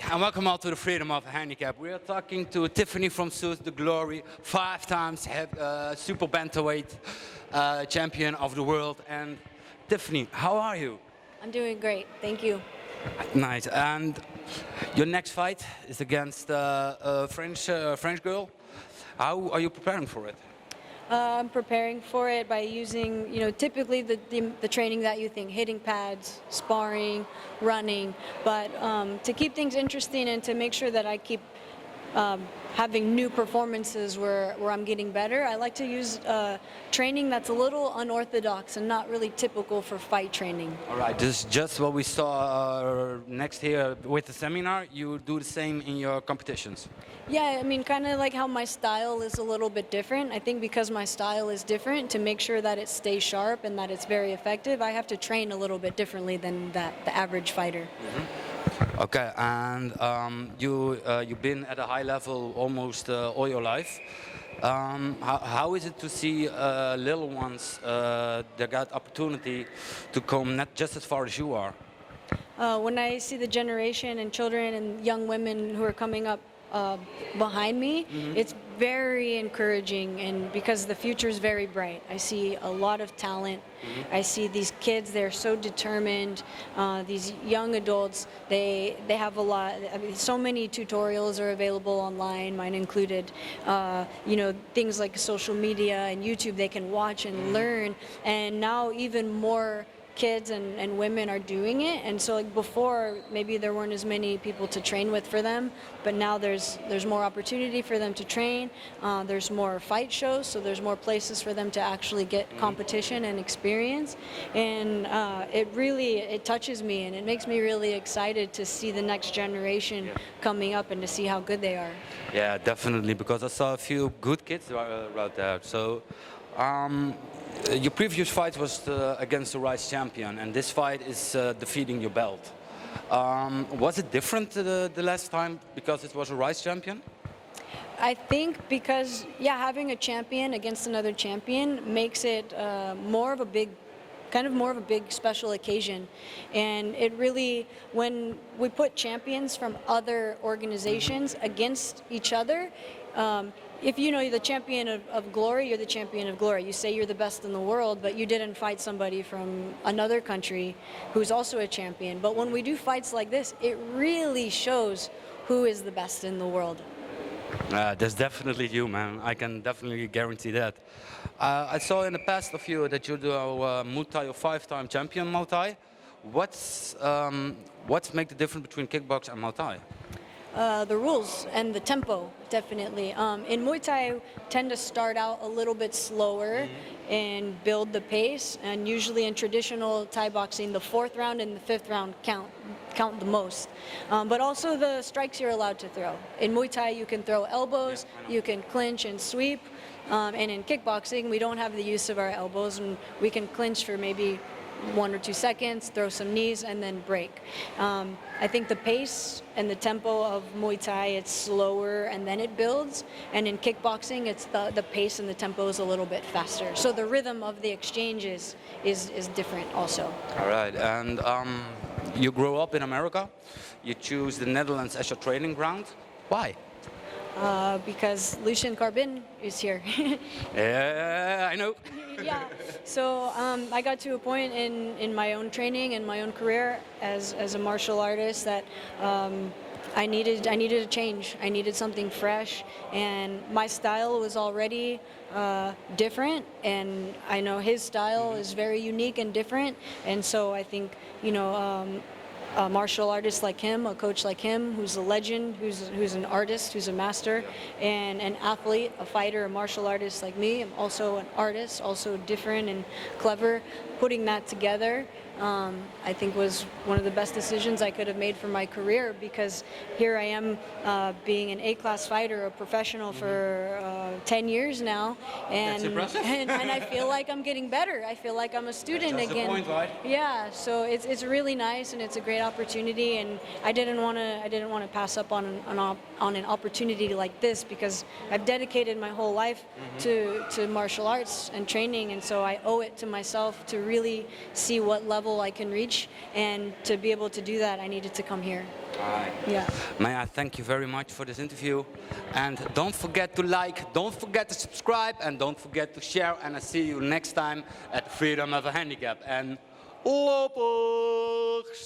And welcome all to the Freedom of Handicap. We are talking to Tiffany van Soest, the glory, 5 times super bantamweight champion of the world. And Tiffany, how are you? I'm doing great, thank you. Nice. And your next fight is against a French girl. How are you preparing for it? I'm preparing for it by using, typically the training that you think, hitting pads, sparring, running, but to keep things interesting and to make sure that I keep having new performances where I'm getting better, I like to use training that's a little unorthodox and not really typical for fight training. All right, this is just what we saw next here with the seminar. You do the same in your competitions? Yeah, I mean, kind of like how my style is a little bit different. I think because my style is different, to make sure that it stays sharp and that it's very effective, I have to train a little bit differently than the average fighter. Mm-hmm. Okay, and you've been at a high level almost all your life. How is it to see little ones that got opportunity to come not just as far as you are? When I see the generation and children and young women who are coming up behind me, mm-hmm. It's very encouraging, and because the future is very bright. I see a lot of talent. Mm-hmm. I see these kids, they're so determined. These young adults, they have a lot. I mean, so many tutorials are available online, mine included. Things like social media and YouTube, they can watch and mm-hmm. learn, and now even more kids and women are doing it. And so like before, maybe there weren't as many people to train with for them, but now there's more opportunity for them to train. There's more fight shows, so there's more places for them to actually get competition and experience. And it touches me, and it makes me really excited to see the next generation coming up and to see how good they are. Yeah, definitely, because I saw a few good kids out there. So your previous fight was against the Rice champion, and this fight is defeating your belt. Was it different the last time because it was a Rice champion? I think because, having a champion against another champion makes it more of a big special occasion. And it really, when we put champions from other organizations against each other, if you're the champion of glory, you're the champion of glory. You say you're the best in the world, but you didn't fight somebody from another country who's also a champion. But when we do fights like this, it really shows who is the best in the world. That's definitely you, man. I can definitely guarantee that. I saw in the past of you that you do Muay-thai, a 5-time champion Muay-thai. What's make the difference between kickbox and Muay-thai? The rules and the tempo, definitely. In Muay Thai, tend to start out a little bit slower and build the pace. And usually in traditional Thai boxing, the 4th round and the 5th round count the most. But also the strikes you're allowed to throw. In Muay Thai, you can throw elbows, you can clinch and sweep. And in kickboxing, we don't have the use of our elbows, and we can clinch for maybe 1 or 2 seconds, throw some knees, and then break. I think the pace and the tempo of Muay Thai, it's slower and then it builds. And in kickboxing, it's the pace and the tempo is a little bit faster. So the rhythm of the exchange is different also. All right, and you grew up in America. You choose the Netherlands as your training ground. Why? Because Lucien Carbin is here. Yeah, I know. Yeah, so I got to a point in my own training and my own career as a martial artist that I needed a change. I needed something fresh, and my style was already different, and I know his style is very unique and different, and so I think a martial artist like him, a coach like him, who's a legend, who's an artist, who's a master, and an athlete, a fighter, a martial artist like me. I'm also an artist, also different and clever. Putting that together, I think was one of the best decisions I could have made for my career, because here I am being an A-class fighter, a professional for 10 years now, and, That's impressive. and I feel like I'm getting better. I feel like I'm a student That's again. the point, right? Yeah, so it's really nice, and it's a great opportunity, and I didn't want to pass up on an opportunity like this, because I've dedicated my whole life to martial arts and training, and so I owe it to myself to really see what level level I can reach, and to be able to do that, I needed to come here. Yeah. May I thank you very much for this interview, and don't forget to like, don't forget to subscribe, and don't forget to share, and I see you next time at Freedom of a Handicap. And lopers!